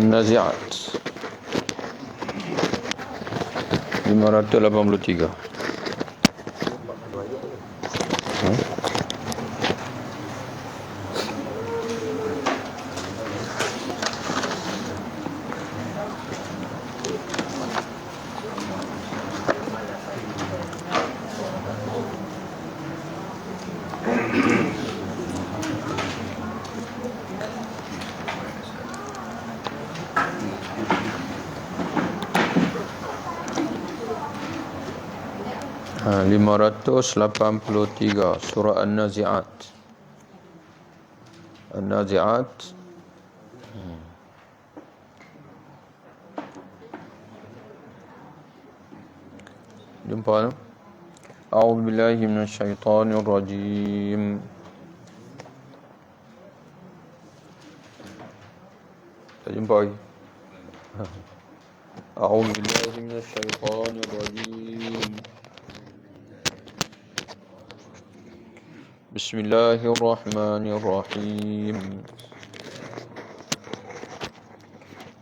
An-Nazi'at 583. Ha, 583 surah An-Nazi'at. An-Nazi'at jumpa. A'udzu billahi minasyaitonir rajim. Tak jumpa lagi. A'udzu billahi minasyaitonir rajim. Bismillahirrahmanirrahim.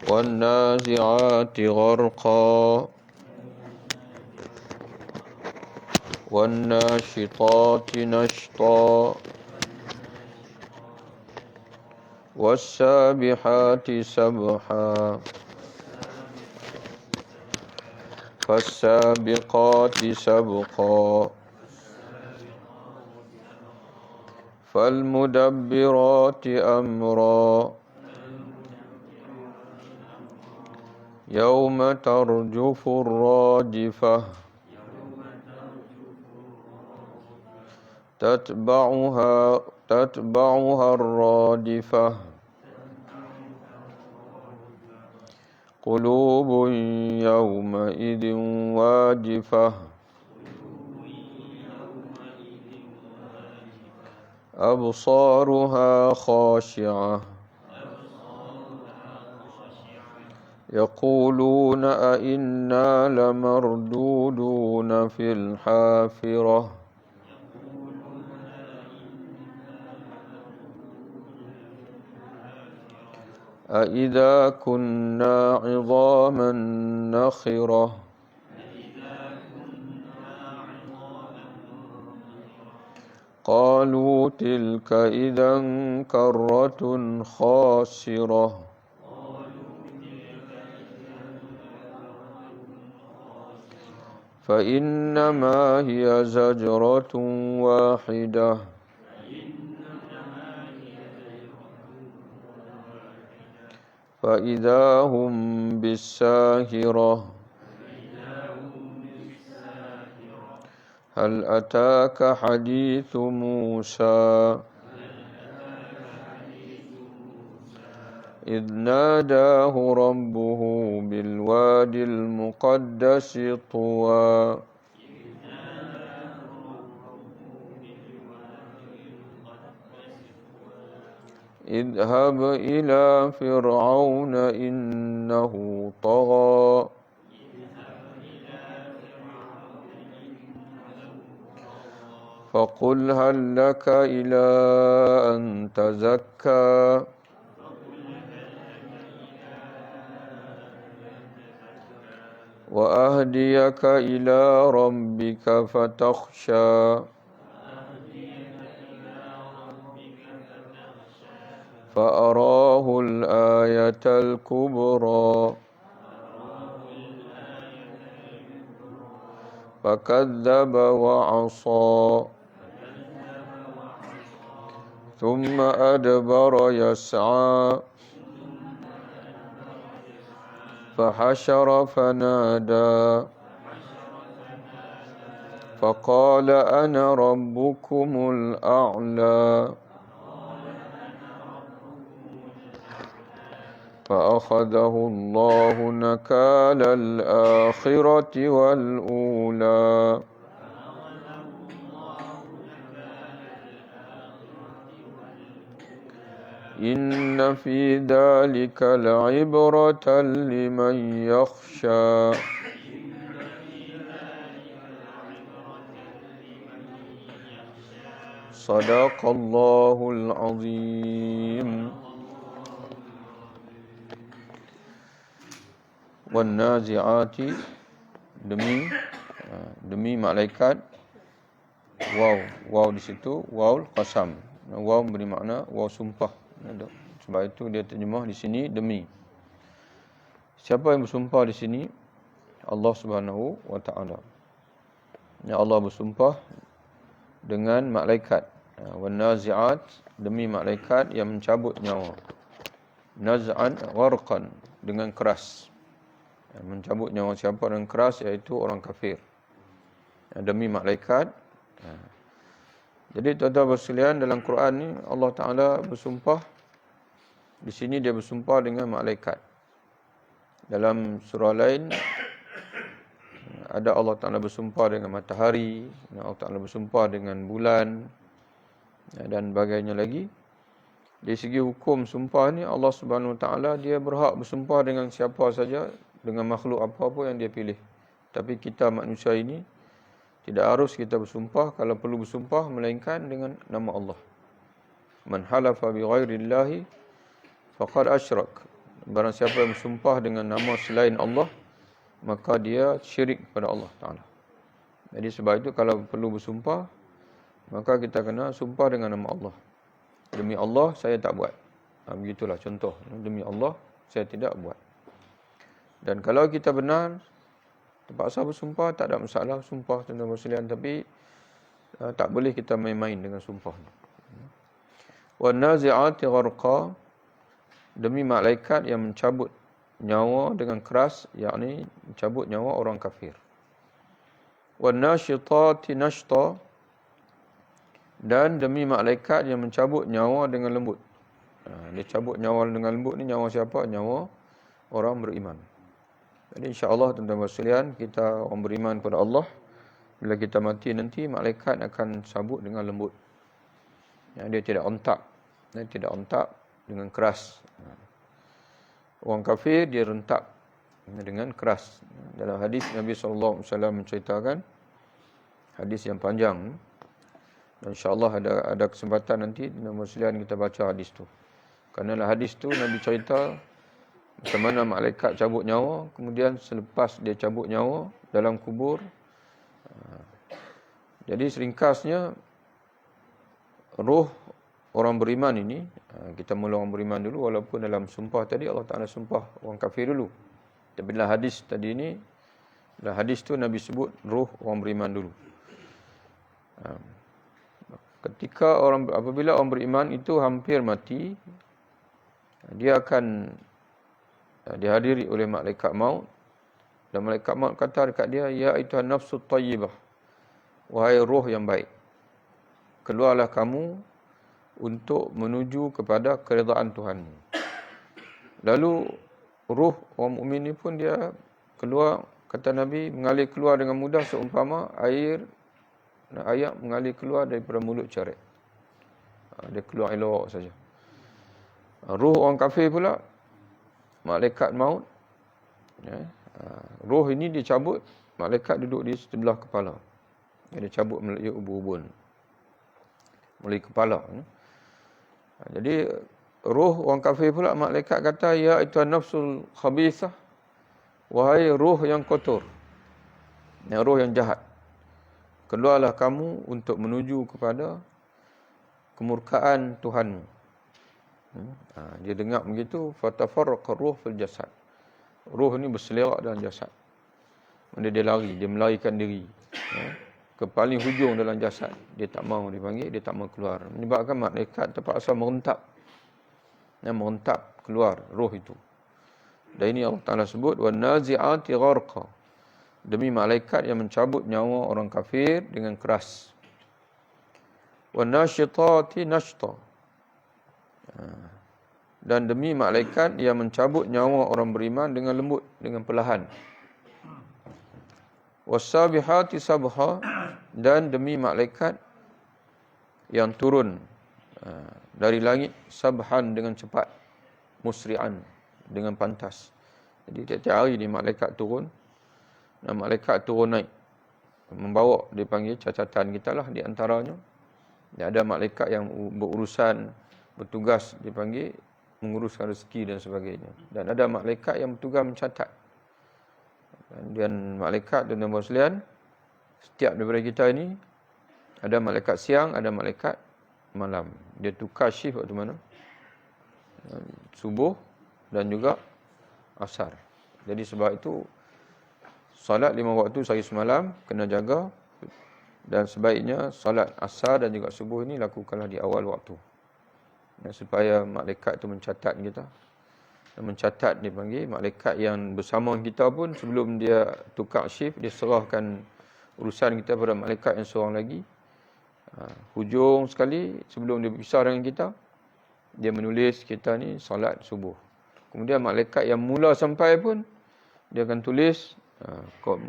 Wan-nazi'ati gharqa wan-nashitati nashta was-sabihati sabha fas-sabiqati sabqa fal-mudabbirati amra yawma tarjufu ar-rajifah tatba'uha ar-radifah qulubun yawma idin wajifah absaruha khashi'ah yaquluna a inna lamarduduna fil hafirah a idza kunna 'idhaman nakhirah qalu tilka idzan karratun khasirah fa innama hiya zajratun wahidah fa idza hum bis-sahirah hal ataka hadithu Musa idh nadahu rabbuhu bil wadil muqaddasi tuwa idhhab ila fir'auna innahu tagha faqul hal laka ila an tazakka wa ahdiyaka ila rabbika fatakhsha فأراه الآية الكبرى فكذب وعصى ثم أدبر يسعى فحشر فنادى فقال أنا ربكم الأعلى فأخذه الله نكال الآخرة والأولى إن في ذلك لعبرة لمن يخشى صدق الله العظيم. wan nazi'ati, demi malaikat. Waw di situ waw qasam. Waw beri makna waw sumpah. Sebab itu dia terjemah di sini demi. Siapa yang bersumpah di sini? Allah Subhanahu wa taala. Ya, Allah bersumpah dengan malaikat. Wan nazi'at, demi malaikat yang mencabut nyawa. Naz'an gharqan, dengan keras. Mencabut nyawa siapa dengan keras, iaitu orang kafir. Demi malaikat. Jadi tuan-tuan bersekalian, dalam Quran ni Allah Taala bersumpah. Di sini dia bersumpah dengan malaikat. Dalam surah lain ada Allah Taala bersumpah dengan matahari, Allah Taala bersumpah dengan bulan dan sebagainya lagi. Dari segi hukum sumpah ni, Allah Subhanahu Wa Taala dia berhak bersumpah dengan siapa saja, dengan makhluk apa pun yang dia pilih. Tapi kita manusia ini tidak harus kita bersumpah, kalau perlu bersumpah melainkan dengan nama Allah. Man halafa bi ghairillahi faqad asyrak. Barang siapa yang bersumpah dengan nama selain Allah, maka dia syirik kepada Allah Taala. Jadi sebab itu kalau perlu bersumpah, maka kita kena sumpah dengan nama Allah. Demi Allah saya tak buat. Begitulah contoh. Demi Allah saya tidak buat. Dan kalau kita benar terpaksa bersumpah, tak ada masalah sumpah tuan-tuan sekalian, tapi tak boleh kita main-main dengan sumpah. Wan nazi'ati gharqa, demi malaikat yang mencabut nyawa dengan keras, yakni mencabut nyawa orang kafir. Wan nasyitati nashta, dan demi malaikat yang mencabut nyawa dengan lembut. Dia cabut nyawa dengan lembut ni nyawa siapa? Nyawa orang beriman. Jadi insya-Allah tuan-tuan sekalian, kita orang beriman kepada Allah, bila kita mati nanti malaikat akan cabut dengan lembut. Dia tidak ontak. Dia tidak ontak dengan keras. Orang kafir dia rentak dengan keras. Dalam hadis Nabi sallallahu alaihi wasallam menceritakan, hadis yang panjang. Dan insya-Allah ada kesempatan nanti tuan-tuan sekalian kita baca hadis tu. Kerana dalam hadis tu Nabi cerita macam mana malaikat cabut nyawa, kemudian selepas dia cabut nyawa dalam kubur. Jadi seringkasnya roh orang beriman ini, kita mula orang beriman dulu, walaupun dalam sumpah tadi Allah Ta'ala sumpah orang kafir dulu. Tapi dalam hadis tadi ini, dalam hadis tu Nabi sebut roh orang beriman dulu. Apabila orang beriman itu hampir mati, dia akan dihadiri oleh malaikat maut, dan malaikat maut kata dekat dia, ya ayyuhan nafsut thayyibah, wahai roh yang baik, keluarlah kamu untuk menuju kepada keredaan Tuhanmu. Lalu roh orang mukmin ni pun dia keluar, kata Nabi, mengalir keluar dengan mudah seumpama air mengalir keluar daripada mulut caret. Dia keluar elok saja. Roh orang kafir pula, malaikat maut, roh ini dicabut, malaikat duduk di sebelah kepala. Dia cabut melalui ubun-ubun, melalui kepala. Jadi roh orang kafir pula, malaikat kata, ya itu nafsul khabithah, wahai roh yang kotor, roh yang jahat, keluarlah kamu untuk menuju kepada kemurkaan Tuhanmu. Dia dengar begitu, fatafarraqa ruh fil jasad. Ruh ni berselerak dalam jasad. Dia lari, dia melarikan diri ke paling hujung dalam jasad. Dia tak mau dipanggil, dia tak mau keluar. Menyebabkan malaikat terpaksa merentak. Merentak keluar roh itu. Dan ini Allah Ta'ala sebut, wan nazi'ati gharqa, demi malaikat yang mencabut nyawa orang kafir dengan keras. Wan nasyitati nashta, dan demi malaikat yang mencabut nyawa orang beriman dengan lembut, dengan perlahan. Wasabihati sabha, dan demi malaikat yang turun dari langit sabhan, dengan cepat, musri'an, dengan pantas. Jadi tiap-tiap hari ni malaikat turun, dan malaikat turun naik, membawa, dipanggil cacatan kita lah di antaranya. Dan ada malaikat yang berurusan, bertugas, dipanggil menguruskan rezeki dan sebagainya. Dan ada malaikat yang bertugas mencatat. Dan malaikat tuan-tuan sekalian, setiap daripada kita ini ada malaikat siang, ada malaikat malam. Dia tukar shift waktu mana? Subuh dan juga asar. Jadi sebab itu solat 5 waktu sehari semalam kena jaga, dan sebaiknya solat asar dan juga subuh ini lakukanlah di awal waktu. Supaya malaikat itu mencatat kita. Mencatat, dia panggil malaikat yang bersama kita pun sebelum dia tukar shift, dia serahkan urusan kita pada malaikat yang seorang lagi. Hujung sekali sebelum dia berpisah dengan kita, dia menulis kita ni solat subuh. Kemudian malaikat yang mula sampai pun dia akan tulis,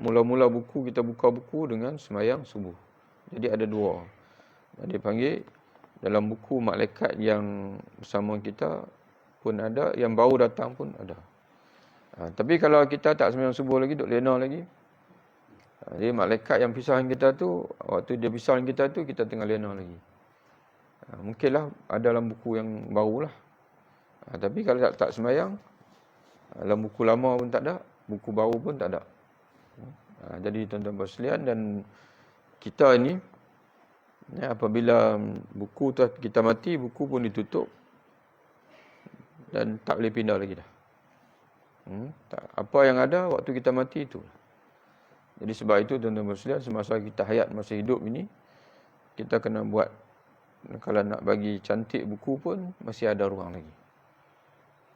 mula-mula buku kita buka buku dengan sembahyang subuh. Jadi ada dua. Dia panggil dalam buku malaikat yang bersama kita pun ada, yang baru datang pun ada. Tapi kalau kita tak sembahyang subuh lagi, duk lena lagi, jadi malaikat yang pisahan kita tu, waktu dia pisahan kita tu, kita tengah lena lagi. Mungkinlah ada dalam buku yang baru lah. Tapi kalau tak sembahyang, dalam buku lama pun tak ada, buku baru pun tak ada. Jadi tuan-tuan sekalian, dan kita ini, apabila buku tu kita mati, buku pun ditutup dan tak boleh pindah lagi dah. Apa yang ada waktu kita mati itu. Jadi sebab itu tuan-tuan sekalian, semasa kita hayat, masa hidup ini, kita kena buat, kalau nak bagi cantik buku pun masih ada ruang lagi.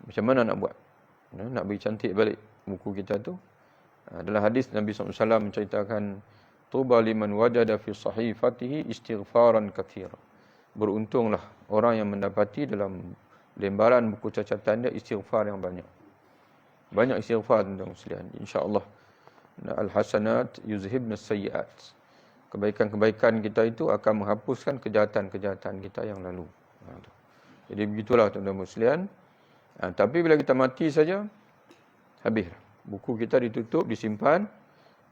Macam mana nak buat? Nak bagi cantik balik buku kita tu. Dalam hadis Nabi SAW menceritakan, tuba liman wajada fi sahifatihi istighfaran katsira. Beruntunglah orang yang mendapati dalam lembaran buku catatan dia istighfar yang banyak. Banyak istighfar tuan-tuan sekalian. Insya-Allah al-hasanat yuzhibna as-sayyi'at. Kebaikan-kebaikan kita itu akan menghapuskan kejahatan-kejahatan kita yang lalu. Jadi begitulah tuan-tuan sekalian. Tapi bila kita mati saja, habislah. Buku kita ditutup, disimpan,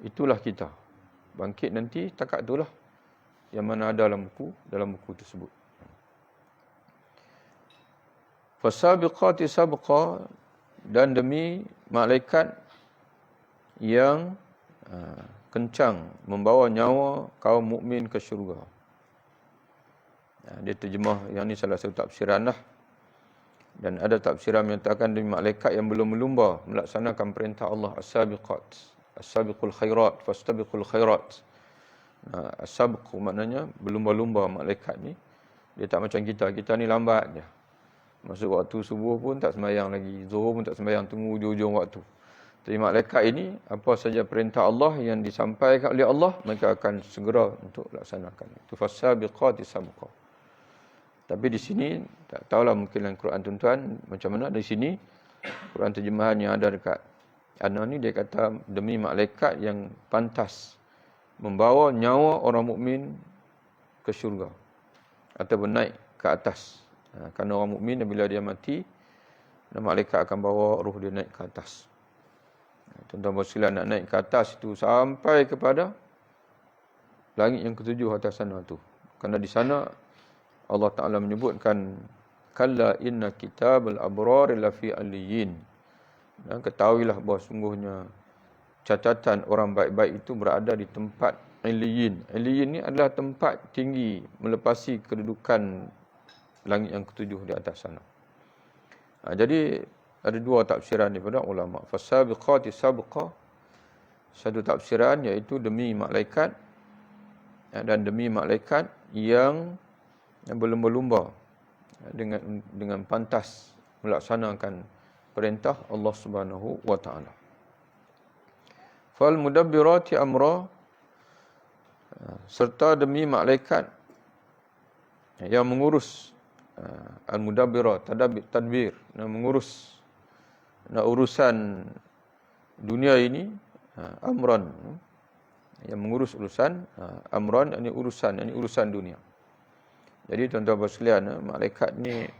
itulah kita. Bangkit nanti, takat itulah yang mana ada dalam buku tersebut. Fasabiqati sabqa, dan demi malaikat yang kencang membawa nyawa kaum mukmin ke syurga. Dia terjemah, yang ni salah satu tafsiran lah. Dan ada tafsiran menyatakan demi malaikat yang belum melumba melaksanakan perintah Allah, as-sabiqat, as-sabiqul khairat, fastabiqul khairat. As-sabiq maknanya berlumba-lumba. Malaikat ni dia tak macam kita ni lambat je. Masuk waktu subuh pun tak sembahyang lagi, zuhur pun tak sembahyang, tunggu hujung-hujung waktu. Tapi malaikat ini, apa saja perintah Allah yang disampaikan oleh Allah, mereka akan segera untuk laksanakan. Itu fasabiqati sabqa. Tapi di sini, tak tahulah mungkin dalam Quran tuan-tuan macam mana. Di sini, Quran terjemahan yang ada dekat Ana ni, dia kata demi malaikat yang pantas membawa nyawa orang mukmin ke syurga ataupun naik ke atas. Kerana orang mukmin bila dia mati, malaikat akan bawa roh dia naik ke atas. Tuan-tuan sekalian, nak naik ke atas itu sampai kepada langit yang ketujuh atas sana tu. Kerana di sana Allah Ta'ala menyebutkan, kalla inna kitabal abrar lafi aliyyin. Dan ketahuilah bahawa sungguhnya catatan orang baik-baik itu berada di tempat aliyyin. Aliyyin ni adalah tempat tinggi melepasi kedudukan langit yang ketujuh di atas sana. Jadi ada dua tafsiran daripada ulama. Fasabiqati sabqa, satu tafsiran iaitu demi malaikat, dan demi malaikat yang berlumba-lumba dengan pantas melaksanakan perintah Allah Subhanahu wa taala. Fal mudabbirati amra, serta demi malaikat yang mengurus, al-mudabbirat, tadbir, mengurus urusan dunia ini, amran, yang mengurus urusan, amran, ini urusan dunia. Jadi tuan-tuan sekalian, malaikat ni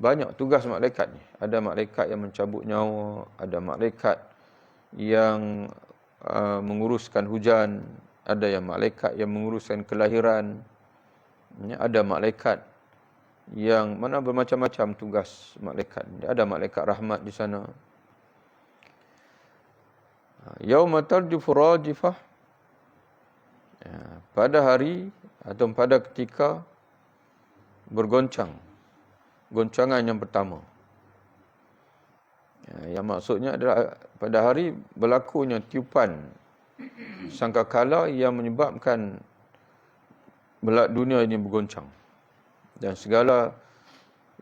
banyak tugas malaikat ni. Ada malaikat yang mencabut nyawa, ada malaikat yang menguruskan hujan, ada yang malaikat yang menguruskan kelahiran, ada malaikat yang mana bermacam-macam tugas malaikat. Ada malaikat rahmat di sana. Yauma tarjufu rajifah, pada hari atau pada ketika bergoncang, goncangan yang pertama. Yang maksudnya adalah pada hari berlakunya tiupan sangkakala yang menyebabkan dunia ini bergoncang. Dan segala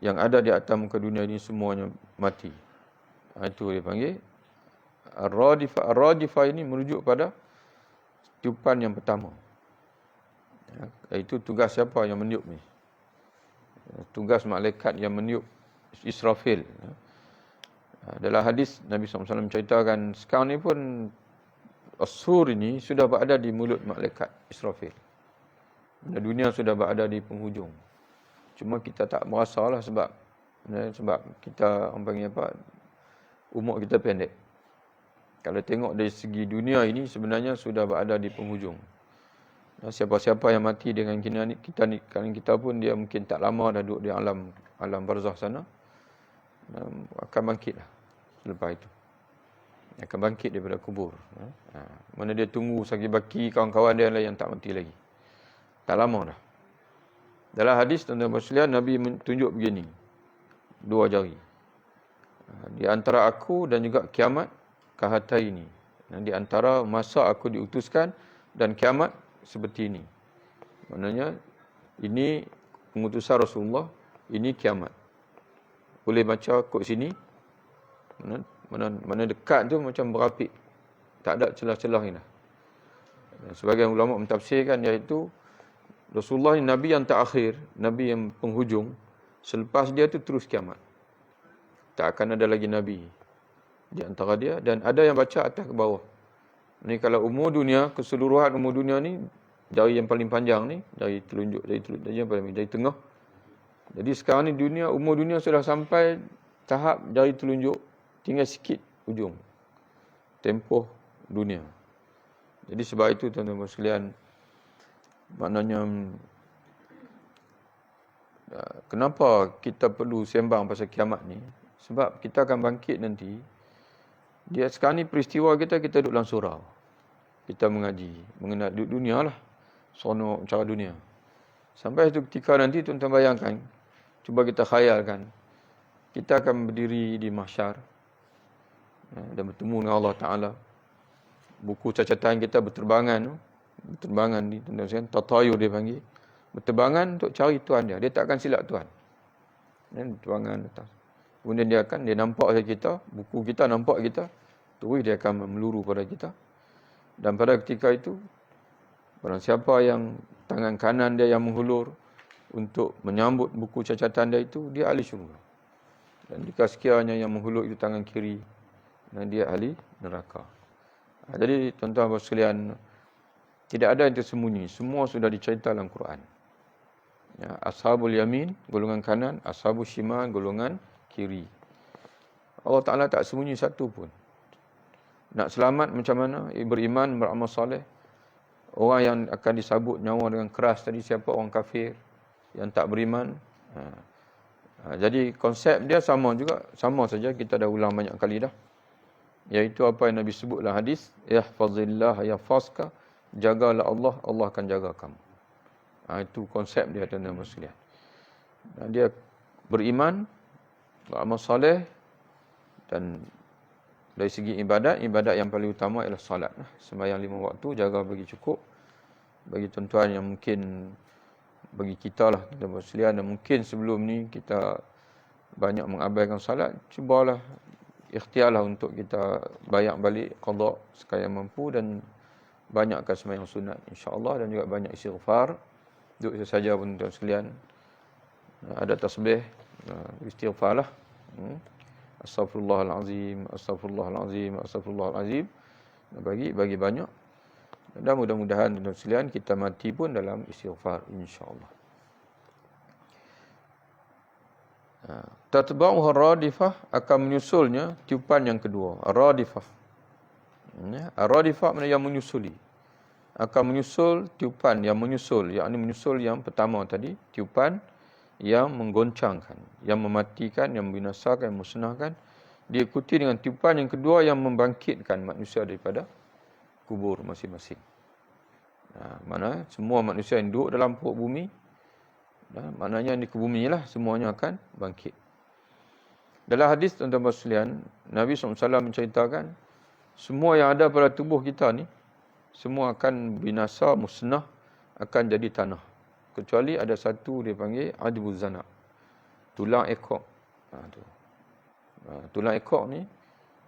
yang ada di atas muka dunia ini semuanya mati. Itu dia panggil Ar-Radifah. Ar-Radifah ini merujuk pada tiupan yang pertama. Itu tugas siapa yang meniup ni? Tugas malaikat yang meniup, Israfil. Dalam hadis Nabi SAW ceritakan, sekarang ni pun As-Sur ini sudah berada di mulut malaikat Israfil. Dunia sudah berada di penghujung. Cuma kita tak merasalah sebab kita orang panggil apa, umur kita pendek. Kalau tengok dari segi dunia ini sebenarnya sudah berada di penghujung. Siapa-siapa yang mati dengan kita pun dia mungkin tak lama dah duduk di alam barzakh sana, akan bangkitlah selepas itu. Akan bangkit daripada kubur. Mana dia tunggu baki kawan-kawan dia yang tak mati lagi. Tak lama dah. Dalam hadis tuan-tuan sekalian, Nabi tunjuk begini, 2 jari. Di antara aku dan juga kiamat, kahatai ini. Di antara masa aku diutuskan dan kiamat seperti ini. Maknanya ini pengutusan Rasulullah, ini kiamat. Boleh baca kod sini. Mana dekat tu macam berapik. Tak ada celah-celah ni dah. Sebagian ulama mentafsirkan iaitu Rasulullah ni Nabi yang terakhir, Nabi yang penghujung. Selepas dia tu terus kiamat. Tak akan ada lagi Nabi di antara dia. Dan ada yang baca atas ke bawah. Ni kalau umur dunia, keseluruhan umur dunia ni, jari yang paling panjang ni, jari telunjuk, jari tengah. Jadi sekarang ni umur dunia sudah sampai tahap jari telunjuk, tinggal sikit ujung tempoh dunia. Jadi sebab itu tuan-tuan sekalian, maknanya kenapa kita perlu sembang pasal kiamat ni? Sebab kita akan bangkit nanti. Dia sekarang ni peristiwa kita duduk dalam surau. Kita mengaji, mengenal dunia lah. Seronok cara dunia. Sampai satu ketika nanti tuan-tuan bayangkan, cuba kita khayalkan, kita akan berdiri di mahsyar dan bertemu dengan Allah Ta'ala. Buku catatan kita berterbangan ni, tuan-tuan sekalian, tatayur dia panggil. Berterbangan untuk cari Tuhan dia. Dia tak akan silap Tuhan. Dan berterbangan atas. Kemudian dia nampak kita, buku kita nampak kita, terus dia akan meluru pada kita. Dan pada ketika itu, barang siapa yang tangan kanan dia yang menghulur untuk menyambut buku catatan dia itu, dia ahli syurga. Dan jika sekiranya yang menghulur itu tangan kiri, dan dia ahli neraka. Jadi tuan-tuan sekalian, tidak ada yang tersembunyi. Semua sudah dicerita dalam Quran. Ashabul yamin, golongan kanan. Ashabul shimal, golongan kiri. Allah Ta'ala tak sembunyi satu pun. Nak selamat macam mana? Beriman, beramal soleh. Orang yang akan disabut nyawa dengan keras tadi, siapa? Orang kafir yang tak beriman. Jadi konsep dia sama juga. Sama saja, kita dah ulang banyak kali dah. Iaitu apa yang Nabi sebut dalam hadis. Yahfazillah yahfazka. Jagalah Allah, Allah akan jaga kamu. Itu konsep dia, tuan-tuan sekalian. Dia beriman, beramal soleh, dan dari segi ibadat yang paling utama ialah solat. Sembahyang 5 waktu, jaga bagi cukup. Bagi tuan-tuan yang mungkin, bagi kita lah, tuan-tuan sekalian, dan mungkin sebelum ni kita banyak mengabaikan solat, cubalah, ikhtiarlah untuk kita bayar balik, qada sekaya mampu, dan banyakkan sembahyang sunat insya-Allah, dan juga banyak istighfar. Duduk saja pun tuan sekalian, ada tasbih, istighfarlah. Astaghfirullahalazim, astaghfirullahalazim, astaghfirullahalazim. Bagi banyak. Dan mudah-mudahan tuan sekalian kita mati pun dalam istighfar insya-Allah. Tatba'u ar-radifah, akan menyusulnya tiupan yang kedua, ar-radifah. Ar-radifah maknanya yang menyusuli. Akan menyusul tiupan yang menyusul, yakni menyusul yang pertama tadi, tiupan yang menggoncangkan, yang mematikan, yang membinasakan, yang musnahkan, diikuti dengan tiupan yang kedua yang membangkitkan manusia daripada kubur masing-masing. Mana semua manusia yang duduk dalam perut bumi, maknanya di ke bumi lah semuanya akan bangkit. Dalam hadis tuan-tuan sekalian, Nabi SAW menceritakan semua yang ada pada tubuh kita ni semua akan binasa, musnah, akan jadi tanah. Kecuali ada satu dia panggil adbuz zanab, tulang ekor. Tulang ekor ni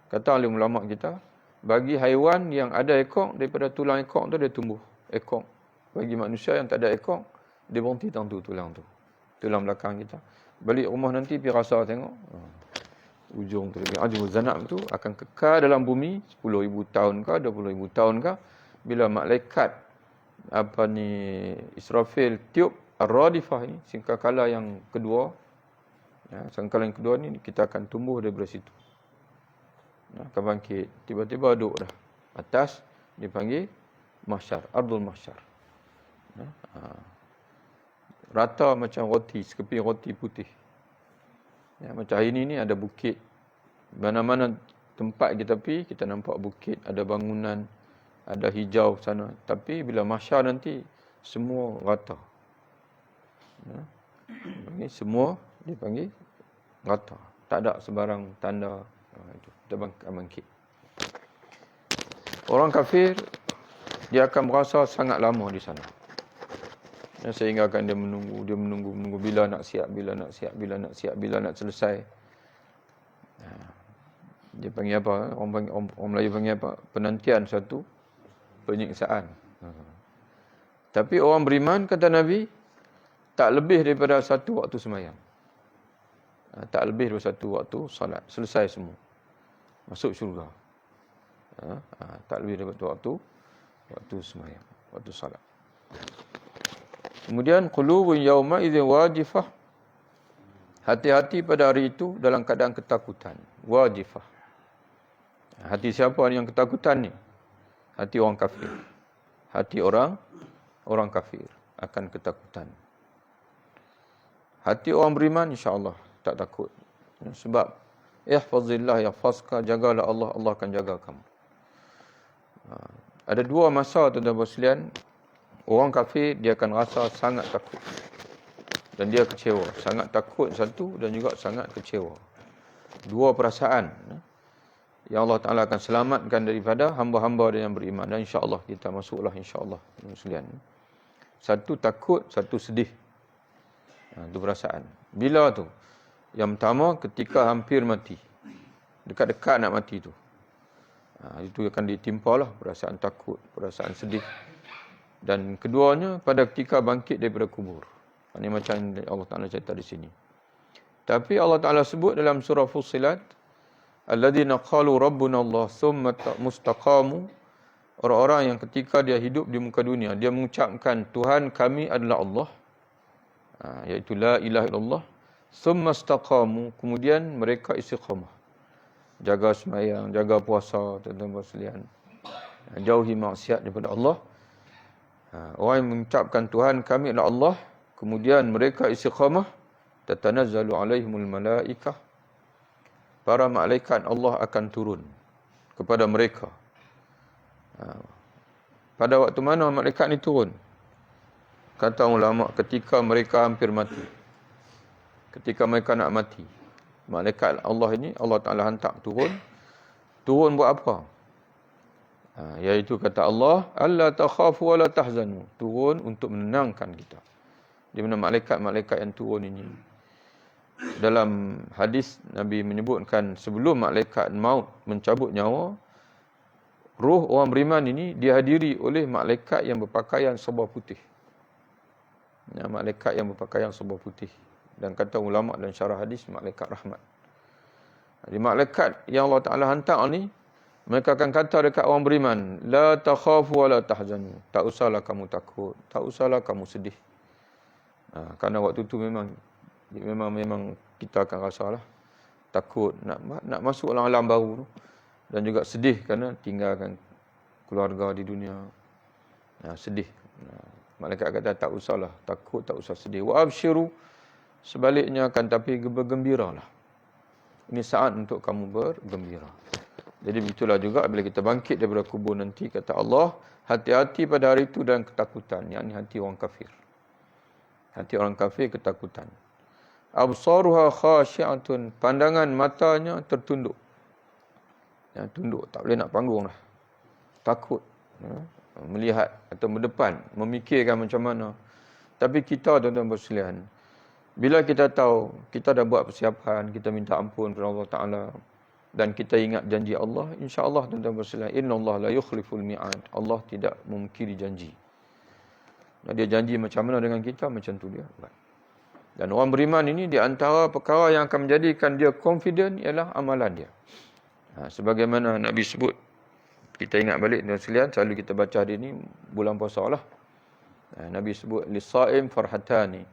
kata oleh ulama kita, bagi haiwan yang ada ekor, daripada tulang ekor tu dia tumbuh ekor. Bagi manusia yang tak ada ekor, dia berhenti tentu tulang tu. Tulang belakang kita. Balik rumah nanti pergi rasa tengok. Ujung tu adbuz zanab tu akan kekal dalam bumi 10,000 tahun ke 20,000 tahun ke, bila malaikat Israfil tiup ar-radifah ni, sangkakala yang kedua. Sangkakala yang kedua ni kita akan tumbuh daripada situ. Akan bangkit, tiba-tiba duduk dah atas, dipanggil mahsyar, ardul mahsyar. Rata macam roti, sekeping roti putih. Macam hari ni ada bukit. Mana-mana tempat kita pergi, kita nampak bukit, ada bangunan, ada hijau sana. Tapi bila mahsyar nanti, semua rata. Ini semua dipanggil rata. Tak ada sebarang tanda. Itu dia bangkit. Orang kafir, dia akan berasa sangat lama di sana. Sehingga akan dia menunggu bila nak siap, bila nak selesai. Dia panggil apa? Orang Melayu panggil apa? Penantian satu penyiksaan. Tapi orang beriman, kata Nabi, tak lebih daripada satu waktu sembahyang. Tak lebih daripada satu waktu salat. Selesai semua. Masuk syurga. Tak lebih daripada waktu sembahyang, waktu salat. Kemudian qulubun yauma idzin wajifah. Hati-hati pada hari itu dalam keadaan ketakutan. Wajifah. Hati siapa yang ketakutan ni? Hati orang kafir. Hati orang kafir akan ketakutan. Hati orang beriman insya-Allah tak takut. Sebab ihfazillah yahfazka, jagalah Allah, Allah akan jaga kamu. Ada dua masa tuan-tuan sekalian, orang kafir dia akan rasa sangat takut. Dan dia kecewa. Sangat takut satu dan juga sangat kecewa. Dua perasaan yang Allah Ta'ala akan selamatkan daripada hamba-hamba yang beriman. Dan insya-Allah kita masuklah insya-Allah. Satu takut, satu sedih. Itu perasaan. Bila tu? Yang pertama ketika hampir mati. Dekat-dekat nak mati tu. Itu akan ditimpalah perasaan takut, perasaan sedih. Dan keduanya pada ketika bangkit daripada kubur. Ini macam Allah Ta'ala cerita di sini. Tapi Allah Ta'ala sebut dalam surah Fussilat, alladzina qalu rabbuna Allah thumma mustaqamu, orang-orang yang ketika dia hidup di muka dunia, dia mengucapkan Tuhan kami adalah Allah, iaitu la ilaha illallah, thumma istaqamu, kemudian mereka istiqamah. Jaga sembahyang, jaga puasa, tuan-tuan sekalian. Jauhi maksiat daripada Allah. Orang yang mengucapkan Tuhan kami adalah Allah, kemudian mereka istiqamah, tatanazzalu alaihimul malaikah, para malaikat Allah akan turun kepada mereka. Pada waktu mana malaikat ni turun? Kata ulama, ketika mereka hampir mati. Ketika mereka nak mati. Malaikat Allah ini, Allah Ta'ala hantar turun. Turun buat apa? Iaitu kata Allah, alla takhafu wa la tahzanu. Turun untuk menenangkan kita. Di mana malaikat-malaikat yang turun ini. Dalam hadis Nabi menyebutkan sebelum malaikat maut mencabut nyawa, roh orang beriman ini dihadiri oleh malaikat yang berpakaian serba putih. Malaikat yang berpakaian serba putih. Dan kata ulama dan syarah hadis, malaikat rahmat. Jadi malaikat yang Allah Ta'ala hantar ni, mereka akan kata dekat orang beriman, la takhafu wa la tahzanu. Tak usahlah kamu takut, tak usahlah kamu sedih. Kerana waktu tu memang kita akan rasalah takut nak masuk alam baru tu, dan juga sedih kerana tinggalkan keluarga di dunia. Sedih. Malaikat kata tak usahlah takut, tak usah sedih. Wa absyiru, sebaliknya akan tapi bergembiralah. Ini saat untuk kamu bergembira. Jadi begitulah juga bila kita bangkit daripada kubur nanti, kata Allah, hati-hati pada hari itu dan ketakutan. Yakni hati orang kafir. Hati orang kafir ketakutan. Absaruha khasyi'atun. Pandangan matanya tertunduk. Ya, tunduk. Tak boleh nak panggung lah. Takut. Ya, melihat atau berdepan. Memikirkan macam mana. Tapi kita, tuan-tuan bersekalian, bila kita tahu, kita dah buat persiapan, kita minta ampun kepada Allah Ta'ala, dan kita ingat janji Allah, insya-Allah, tuan-tuan bersekalian, innallaha la yukhliful mi'ad. Allah tidak memungkiri janji. Dan dia janji macam mana dengan kita, macam tu dia buat. Dan orang beriman ini, di antara perkara yang akan menjadikan dia confident ialah amalan dia. Sebagaimana Nabi sebut, kita ingat balik, tuan-tuan sekalian, selalu kita baca hari ini, bulan puasa lah. Nabi sebut, lis-sa'im farhatani.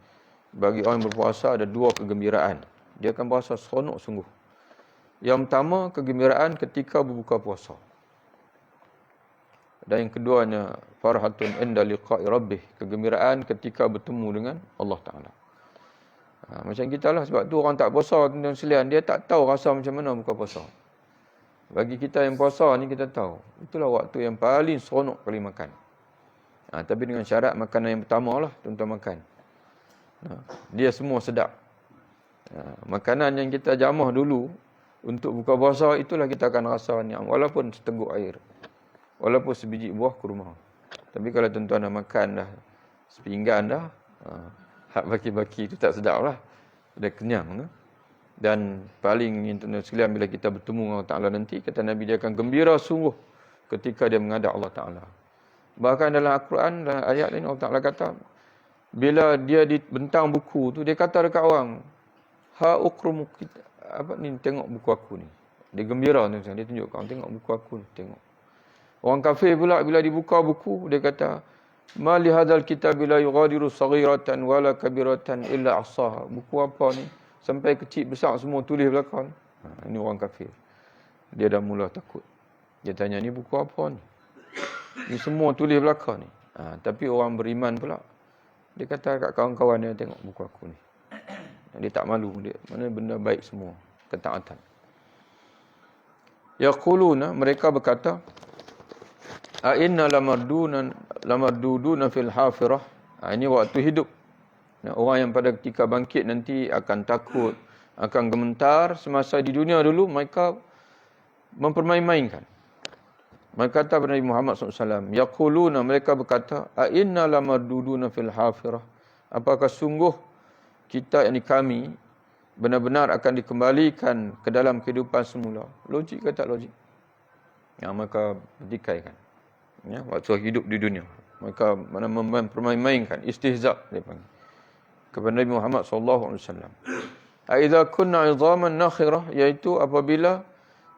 Bagi orang yang berpuasa ada dua kegembiraan. Dia akan berasa seronok sungguh. Yang pertama, kegembiraan ketika berbuka puasa. Dan yang keduanya, farhatun inda liqa'i rabbih. Kegembiraan ketika bertemu dengan Allah Ta'ala. Macam kita lah, sebab tu orang tak puasa, tuan-tuan sekalian, dia tak tahu rasa macam mana buka puasa. Bagi kita yang puasa ni, kita tahu. Itulah waktu yang paling seronok kali makan. Tapi dengan syarat makanan yang pertama lah, tuan-tuan makan. Dia semua sedap. Makanan yang kita jamah dulu untuk buka puasa, itulah kita akan rasa ni'am. Walaupun seteguk air. Walaupun sebiji buah kurma. Tapi kalau tuan-tuan dah makan dah sepinggan dah, hak baki-baki itu tak sedap lah. Dah kenyang. Dan paling tuan-tuan sekalian, bila kita bertemu dengan Allah Ta'ala nanti, kata Nabi, dia akan gembira sungguh ketika dia menghadap Allah Ta'ala. Bahkan dalam Al-Quran, dalam ayat lain, Allah Ta'ala kata, bila dia dibentang buku tu, dia kata dekat orang, ha ukrum, apa ni, tengok buku aku ni. Dia gembira, dia tunjuk kau, tengok buku aku ni, tengok. Orang kafir pula, bila dibuka buku, dia kata, ma li hadzal kitab la yughadiru saghiratan wala kabiratan illa ahsaha. Buku apa ni? Sampai kecil besar semua tulis belakang. Ini orang kafir. Dia dah mula takut. Dia tanya, ni buku apa ni? Ni semua tulis belakang ni. Tapi orang beriman pula, dia kata kat kawan-kawan dia, tengok buku aku ni. Dia tak malu. Dia, mana benda baik semua. Ketaatan. Yaquluna, mereka berkata, a inna lamarduduna fil hafirah. Ini waktu hidup. Orang yang pada ketika bangkit nanti akan takut, akan gemetar. Semasa di dunia dulu, mereka mempermain-mainkan. Mereka kata kepada Nabi Muhammad SAW, yaquluna, mereka berkata, a inna lamarduduna fil hafirah. Apakah sungguh kita, yakni kami, benar-benar akan dikembalikan ke dalam kehidupan semula? Logik ke tak logik? Mereka bertikaikan. Waktu hidup di dunia. Mereka mempermain-mainkan, istihza' dia panggil. Kepada Nabi Muhammad SAW. Aidha kunna idhaman nakhirah, iaitu apabila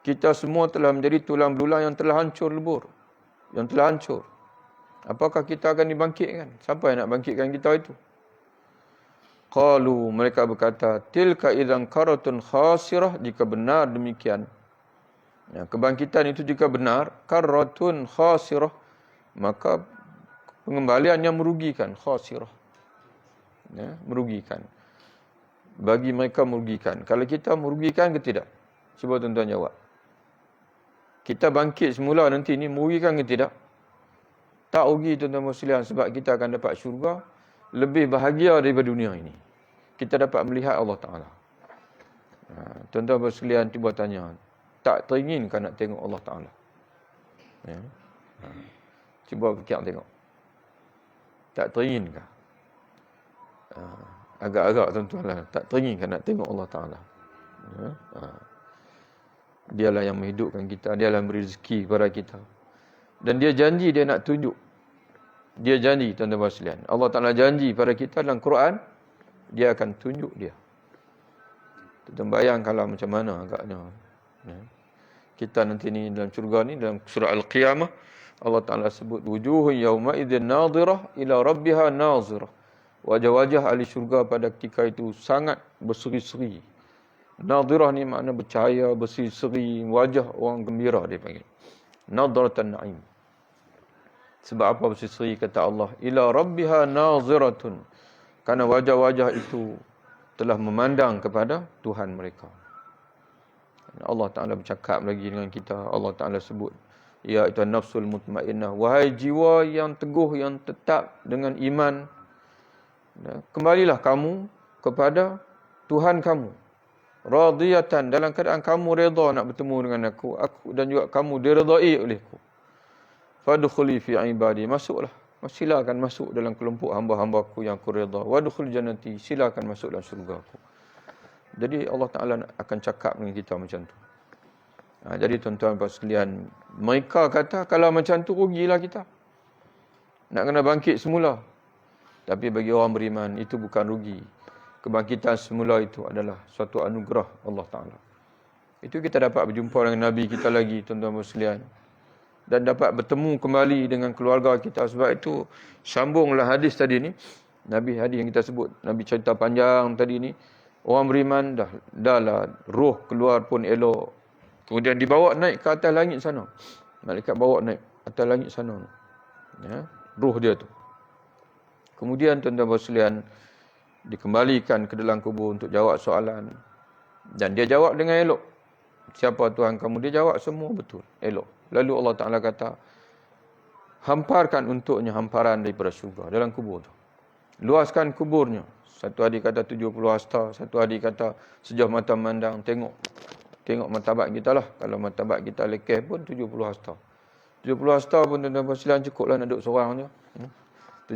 kita semua telah menjadi tulang belulang yang telah hancur lebur. Yang telah hancur. Apakah kita akan dibangkitkan? Siapa yang nak bangkitkan kita itu? Qalu, mereka berkata, tilka idzan karatun khasirah, jika benar demikian. Kebangkitan itu jika benar, karatun khasirah, maka pengembalian yang merugikan, khasirah. Merugikan. Bagi mereka merugikan. Kalau kita merugikan ke tidak? Cuba tuan-tuan jawab. Kita bangkit semula nanti ni merugikan ke tidak? Tak rugi, tuan-tuan sekalian, sebab kita akan dapat syurga lebih bahagia daripada dunia ini. Kita dapat melihat Allah Ta'ala. Tuan-tuan sekalian, cuba tanya, tak teringinkan nak tengok Allah Ta'ala? Cuba fikir tengok. Tak teringinkah? Agak-agak tuan-tuan lah, tak teringinkan nak tengok Allah Ta'ala? Dialah yang menghidupkan kita, dialah yang beri rezeki kepada kita. Dan dia janji dia nak tunjuk. Dia janji, tuan-tuan sekalian. Allah Ta'ala janji pada kita dalam Quran, dia akan tunjuk dia. Tuan-tuan bayangkanlah macam mana agaknya. Kita nanti ni dalam syurga ni, dalam surah Al-Qiyamah, Allah Ta'ala sebut, wujuhun yawma idzin nadhirah ila rabbiha nazirah. Wajah-wajah ahli syurga pada ketika itu sangat berseri-seri. Nadhirah ni makna bercahaya, berseri-seri, wajah orang gembira dia panggil. Nadratan na'im. Sebab apa berseri-seri, kata Allah, ila rabbiha naziratun. Karena wajah-wajah itu telah memandang kepada Tuhan mereka. Allah Ta'ala bercakap lagi dengan kita. Allah Ta'ala sebut, ya itu nafsul mutmainnah, wahai jiwa yang teguh, yang tetap dengan iman, kembalilah kamu kepada Tuhan kamu, radiyatan, dalam keadaan kamu redha nak bertemu dengan aku dan juga kamu diredai olehku. Fadkhuli fi ibadi, masuklah, silakan masuk dalam kelompok hamba-hambaku yang aku redha. Wadkhul jannati, silakan masuk dalam syurga aku. Jadi Allah Ta'ala akan cakap dengan kita macam tu. Jadi tuan-tuan dan sekalian, mereka kata kalau macam tu rugilah kita, nak kena bangkit semula. Tapi bagi orang beriman itu bukan rugi. Kebangkitan semula itu adalah suatu anugerah Allah Ta'ala. Itu kita dapat berjumpa dengan Nabi kita lagi, tuan-tuan dan sekalian, dan dapat bertemu kembali dengan keluarga kita. Sebab itu sambunglah hadis tadi ni, hadis yang kita sebut, Nabi cerita panjang tadi ni. Orang beriman dah lah roh keluar pun elok, kemudian dibawa naik ke atas langit sana. Malaikat bawa naik atas langit sana, ya, roh dia tu. Kemudian tuan-tuan sekalian, dikembalikan ke dalam kubur untuk jawab soalan. Dan dia jawab dengan elok. Siapa Tuhan kamu? Dia jawab semua betul, elok. Lalu Allah Ta'ala kata, hamparkan untuknya hamparan daripada syurga dalam kubur tu. Luaskan kuburnya. Satu hari kata 70 hasta, satu hari kata sejauh mata memandang. Tengok martabat kita lah. Kalau martabat kita lekeh pun 70 hasta. 70 hasta pun tuan-tuan sekalian cukuplah nak duduk seorang je.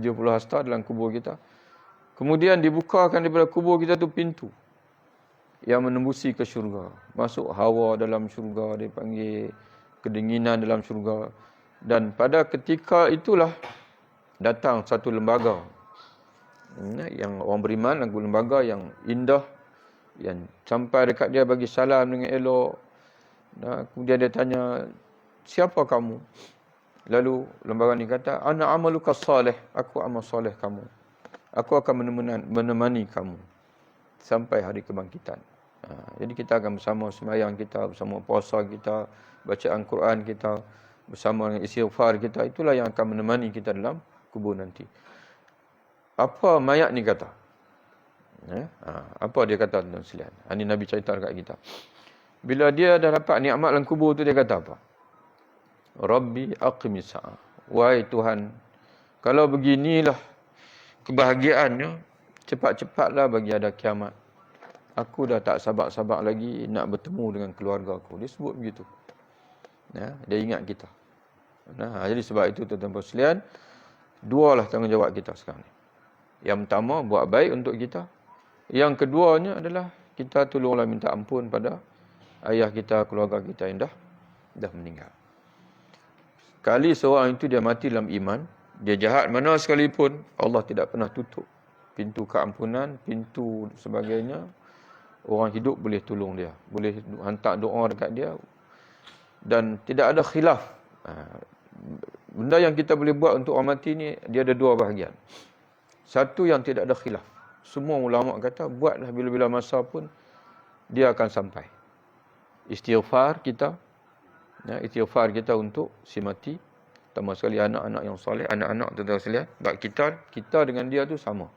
70 hasta dalam kubur kita. Kemudian dibukakan daripada kubur kita tu pintu yang menembusi ke syurga. Masuk hawa dalam syurga, dia panggil kedinginan dalam syurga. Dan pada ketika itulah datang satu lembaga, yang orang beriman, lagu lembaga yang indah, yang sampai dekat dia bagi salam dengan elok. Kemudian dia tanya, siapa kamu? Lalu lembaga ni kata, ana amaluka salih, aku amal soleh kamu. Aku akan menemani kamu sampai hari kebangkitan. Jadi kita akan bersama sembahyang kita, bersama puasa kita, bacaan Quran kita, bersama dengan istighfar kita. Itulah yang akan menemani kita dalam kubur nanti. Apa mayat ni kata? Apa dia kata tuan sekalian? Ini Nabi cerita dekat kita. Bila dia dah dapat nikmat dalam kubur tu, dia kata apa? Rabbi aqimis sa'ah. Wahai Tuhan, kalau beginilah kebahagiaannya, cepat-cepatlah bagi ada kiamat. Aku dah tak sabar-sabar lagi nak bertemu dengan keluarga aku. Dia sebut begitu. Dia ingat kita. Jadi sebab itu tuan-tuan sekalian, dua lah tanggungjawab kita sekarang ni. Yang pertama, buat baik untuk kita. Yang keduanya adalah kita tolonglah minta ampun pada ayah kita, keluarga kita yang dah meninggal. Kali seorang itu dia mati dalam iman, dia jahat mana sekalipun, Allah tidak pernah tutup pintu keampunan, pintu sebagainya. Orang hidup boleh tolong dia, boleh hantar doa dekat dia, dan tidak ada khilaf. Benda yang kita boleh buat untuk orang mati ni, dia ada dua bahagian. Satu yang tidak ada khilaf. Semua ulama kata, buatlah bila-bila masa pun, dia akan sampai. Istighfar kita untuk si mati, terutama sekali anak-anak yang soleh, anak-anak tuan-tuan sekalian. Sebab kita dengan dia tu sama.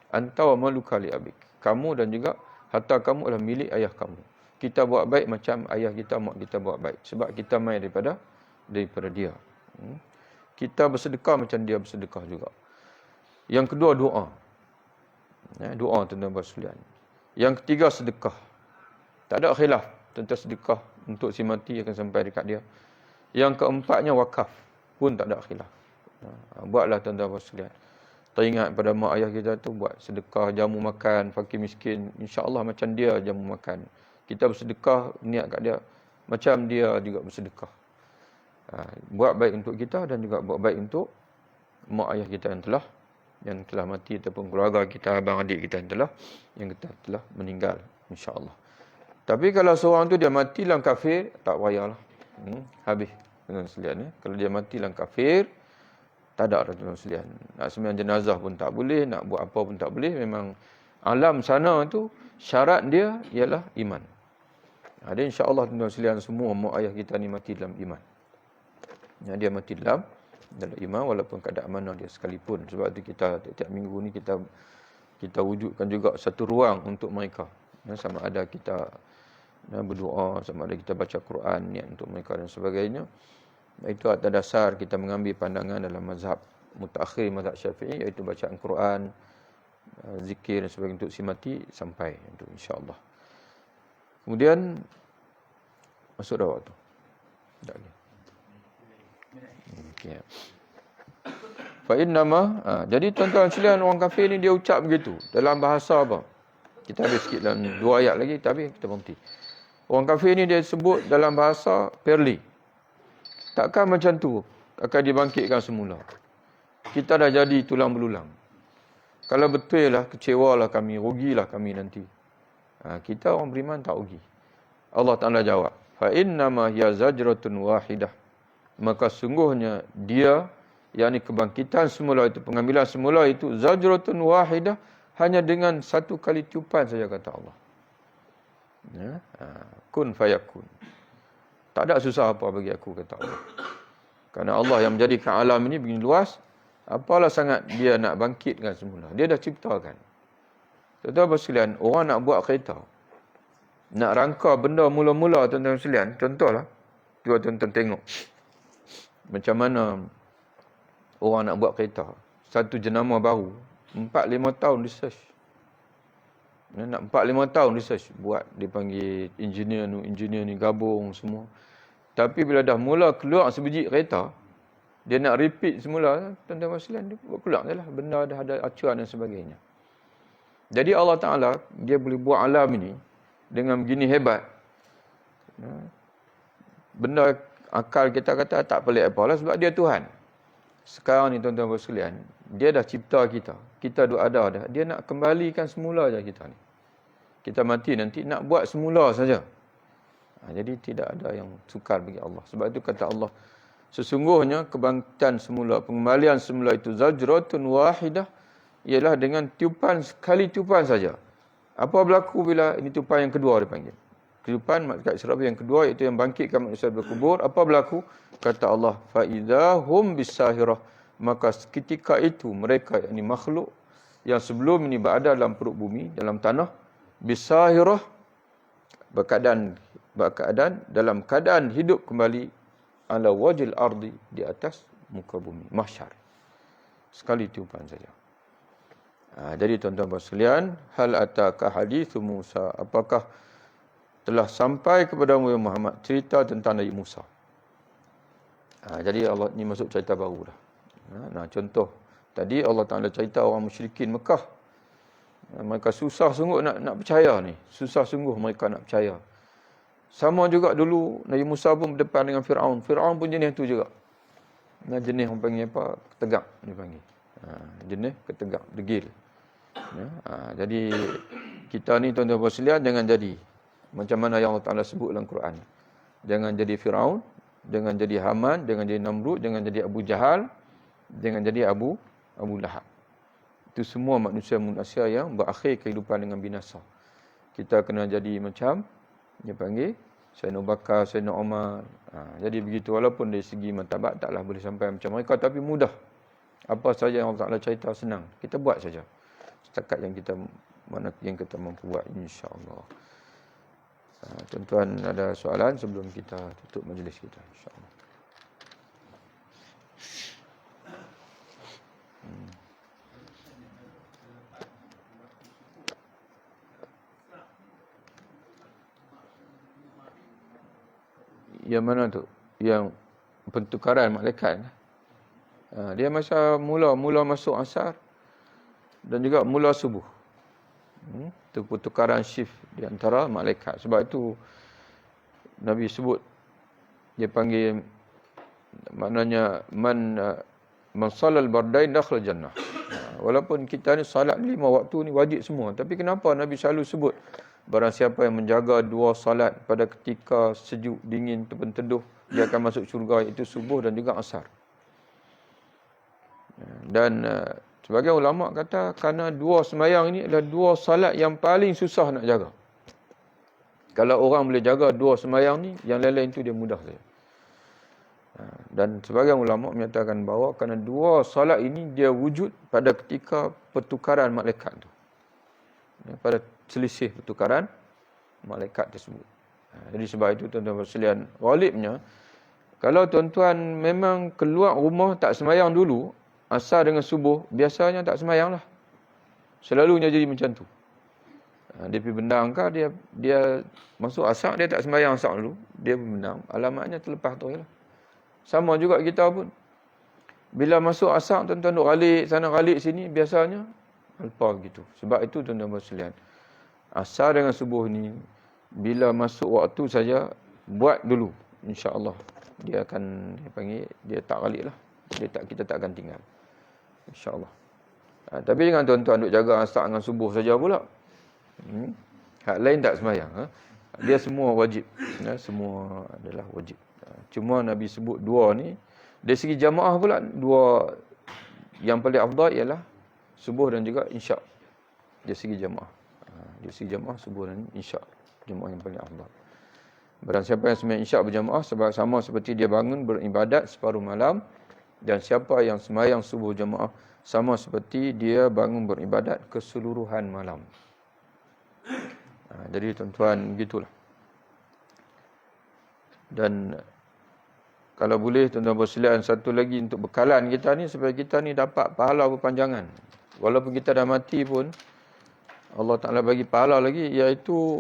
Anta wa maluka li abik. Kamu dan juga harta kamu adalah milik ayah kamu. Kita buat baik macam ayah kita, mak kita buat baik. Sebab kita mai daripada dia. Kita bersedekah macam dia bersedekah juga. Yang kedua, doa. Doa tuan-tuan sekalian. Yang ketiga, sedekah. Tak ada khilaf tentang sedekah untuk si mati akan sampai dekat dia. Yang keempatnya, wakaf. Pun tak ada khilaf. Buatlah tuan-tuan sekalian. Teringat pada mak ayah kita tu, buat sedekah, jamu makan, fakir miskin. InsyaAllah macam dia jamu makan. Kita bersedekah, niat kat dia. Macam dia juga bersedekah. Buat baik untuk kita dan juga buat baik untuk mak ayah kita yang telah mati, ataupun keluarga kita, abang adik kita yang telah meninggal, insya-Allah. Tapi kalau seorang tu dia mati dalam kafir, tak payahlah. Habis tuan-tuan sekalian. Kalau dia mati dalam kafir, tak ada tuan-tuan sekalian. Nak sembahyang jenazah pun tak boleh, nak buat apa pun tak boleh. Memang alam sana tu syarat dia ialah iman. Jadi insya-Allah tuan-tuan sekalian, semua mak ayah kita ni mati dalam iman. Dia mati dalam iman walaupun keadaan mana dia sekalipun. Sebab itu kita tiap minggu ni kita wujudkan juga satu ruang untuk mereka. Sama ada kita berdoa, sama ada kita baca Quran, niat untuk mereka dan sebagainya. Itu atas dasar kita mengambil pandangan dalam mazhab mutaakhir, mazhab Syafi'i, iaitu bacaan Quran, zikir dan sebagainya untuk si mati sampai itu insya-Allah. Kemudian masuk dah waktu. Tak lagi. Okey. Fa innama, jadi tuan-tuan sekalian, orang kafir ni dia ucap begitu dalam bahasa apa? Kita habis sikit dalam 2 ayat lagi, tapi kita berhenti. Orang kafir ni dia sebut dalam bahasa perli. Takkan macam tu akan dibangkitkan semula. Kita dah jadi tulang belulang. Kalau betul lah, kecewalah kami, rugilah kami nanti. Kita orang beriman tak rugi. Allah Ta'ala jawab, fa innama hiya zajratun wahidah. Maka sungguhnya dia, yakni kebangkitan semula itu, pengambilan semula itu, zajratun wahidah, hanya dengan satu kali tiupan saja, kata Allah. Kun fayakun. Tak ada susah apa bagi aku, kata Allah. Kerana Allah yang menjadikan alam ini begini luas, apalah sangat dia nak bangkitkan semula. Dia dah ciptakan. Tuan-tuan sekalian, orang nak buat kereta, nak rangka benda mula-mula, tuan-tuan sekalian, contohlah, cuba tuan-tuan tengok macam mana orang nak buat kereta. Satu jenama baru, 4-5 tahun research. Nak 4-5 tahun research buat, dipanggil engineer ni gabung semua. Tapi bila dah mula keluar sebiji kereta, dia nak repeat semula, tuan-tuan sekalian, dia buat keluar je lah. Benda dah ada acuan dan sebagainya. Jadi Allah Ta'ala, dia boleh buat alam ini dengan begini hebat. Benda akal kita kata tak pelik apalah, sebab dia Tuhan. Sekarang ni tuan-tuan sekalian, dia dah cipta kita. Kita duk ada dah. Dia nak kembalikan semula je kita ni. Kita mati nanti nak buat semula saja. Jadi tidak ada yang sukar bagi Allah. Sebab itu kata Allah, sesungguhnya kebangkitan semula, pengembalian semula itu zajratun wahidah, ialah dengan tiupan, sekali tiupan saja. Apa berlaku bila ini tiupan yang kedua dipanggil? Tiupan malaikat Israfil yang kedua, iaitu yang bangkitkan manusia dari kubur. Apa berlaku? Kata Allah, fa idahum bisahirah. Maka ketika itu mereka, yakni makhluk yang sebelum ini berada dalam perut bumi, dalam tanah, bisahirah, berkeadaan dalam keadaan hidup kembali, ala wajil ardi, di atas muka bumi, mahsyar. Sekali tiupan saja. Jadi tuan-tuan sekalian, hal ataka hadithu Musa, apakah telah sampai kepada Muhammad cerita tentang Nabi Musa? Jadi Allah ni masuk cerita baru dah. Contoh tadi Allah Ta'ala cerita orang musyrikin Mekah. Mereka susah sungguh nak percaya ni. Susah sungguh mereka nak percaya. Sama juga dulu Nabi Musa pun berdepan dengan Fir'aun. Fir'aun pun jenis tu juga. Jenis orang panggil apa? Ketegak dia panggil. Jenis ketegak, degil. Jadi kita ni tuan-tuan sekalian, jangan jadi macam mana yang Allah Ta'ala sebut dalam Quran. Jangan jadi Fir'aun, jangan jadi Haman, jangan jadi Namrud, jangan jadi Abu Jahal, jangan jadi Abu Lahab. Itu semua manusia yang berakhir kehidupan dengan binasa. Kita kena jadi macam dia panggil Sayyidina Abu Bakar, Sayyidina Umar. Jadi begitu, walaupun dari segi martabat taklah boleh sampai macam mereka, tapi mudah. Apa saja yang Allah Ta'ala cerita senang, kita buat saja. Setakat yang kita mampu buat, insya-Allah. Tuan-tuan ada soalan sebelum kita tutup majlis kita, insya-Allah. Yang mana tu? Yang pertukaran malaikat. Dia masa mula masuk asar dan juga mula subuh. Itu pertukaran shift di antara malaikat. Sebab itu Nabi sebut, dia panggil, maknanya man sallal bardain dakhal jannah. Walaupun kita ni salat 5 waktu ni wajib semua, tapi kenapa Nabi selalu sebut barang siapa yang menjaga 2 salat pada ketika sejuk, dingin, teduh, dia akan masuk syurga, iaitu subuh dan juga asar. Dan sebagai ulama kata, kerana 2 sembahyang ini adalah 2 salat yang paling susah nak jaga. Kalau orang boleh jaga 2 sembahyang ni, yang lain-lain tu dia mudah saja. Dan sebagai ulama menyatakan bahawa kerana 2 salat ini dia wujud pada ketika pertukaran malaikat tu. Pada selisih pertukaran malaikat tersebut. Jadi sebab itu tuan-tuan sekalian, ghalibnya kalau tuan-tuan memang keluar rumah tak semayang dulu, asar dengan subuh, biasanya tak semayang lah. Selalunya jadi macam tu. Dia pergi bendang kah, dia masuk asar, dia tak semayang asar dulu, dia bendang. Alamatnya terlepas tu je lah. Sama juga kita pun. Bila masuk asar, tuan-tuan duk galik sana galik sini, biasanya lupa begitu. Sebab itu tuan-tuan sekalian, asar dengan subuh ni, bila masuk waktu saja, buat dulu. InsyaAllah. Dia akan, dia tak galik lah. Kita tak akan tinggal. InsyaAllah. Tapi dengan tuan-tuan duk jaga asar dengan subuh saja pula. Hak lain tak semayang. Dia semua wajib. Semua adalah wajib. Cuma Nabi sebut dua ni, dari segi jamaah pula, dua yang paling afdal ialah subuh dan juga isyak. Dari segi jamaah. Dari segi jamaah, subuh dan isyak. Jamaah yang paling afdal. Barang siapa yang sembahyang isyak berjamaah, sebab sama seperti dia bangun beribadat separuh malam. Dan siapa yang sembahyang subuh jamaah, sama seperti dia bangun beribadat keseluruhan malam. Jadi tuan-tuan, begitulah. Dan kalau boleh tuan-tuan bersekalian, satu lagi untuk bekalan kita ni, supaya kita ni dapat pahala berpanjangan. Walaupun kita dah mati pun, Allah Ta'ala bagi pahala lagi, iaitu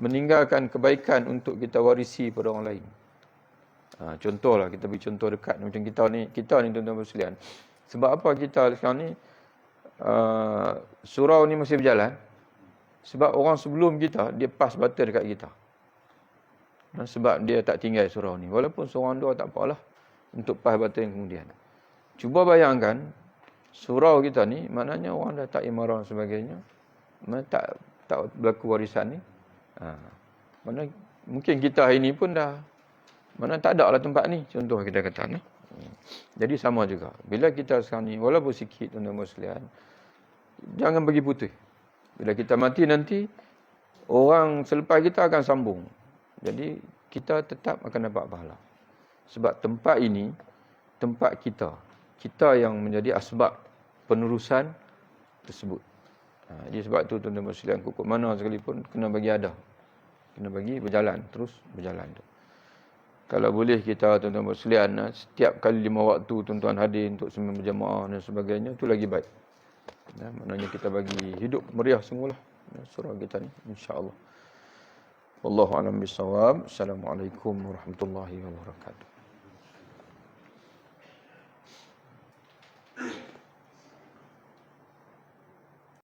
meninggalkan kebaikan untuk kita warisi pada orang lain. Contohlah, kita beri contoh dekat macam kita ni tuan-tuan bersekalian. Sebab apa kita sekarang ni surau ni masih berjalan? Sebab orang sebelum kita, dia pas bata dekat kita. Dan sebab dia tak tinggal surau ni. Walaupun seorang dua tak apalah, untuk pas bata yang kemudian. Cuba bayangkan, surau kita ni, maknanya orang dah tak imarah dan sebagainya. Tak berlaku warisan ni. Mana mungkin kita hari ni pun dah, mana tak ada lah tempat ni. Contoh kita kata ni. Jadi sama juga. Bila kita sekarang ni, walaupun sikit tuan-tuan sekalian, jangan bagi putih. Bila kita mati nanti, orang selepas kita akan sambung. Jadi kita tetap akan dapat pahala. Sebab tempat ini, tempat kita. Kita yang menjadi asbab penerusan tersebut. Jadi sebab tu tuan-tuan sekalian, kukuk mana sekalipun, kena bagi ada. Kena bagi berjalan, terus berjalan tu. Kalau boleh kita tuan-tuan sekalian, setiap kali 5 waktu tuan-tuan hadir untuk sembahyang berjamaah dan sebagainya, tu lagi baik. Maknanya kita bagi hidup meriah semualah surau kita ni, insya-Allah. Wallahu a'lam bissawab. Assalamualaikum warahmatullahi wabarakatuh.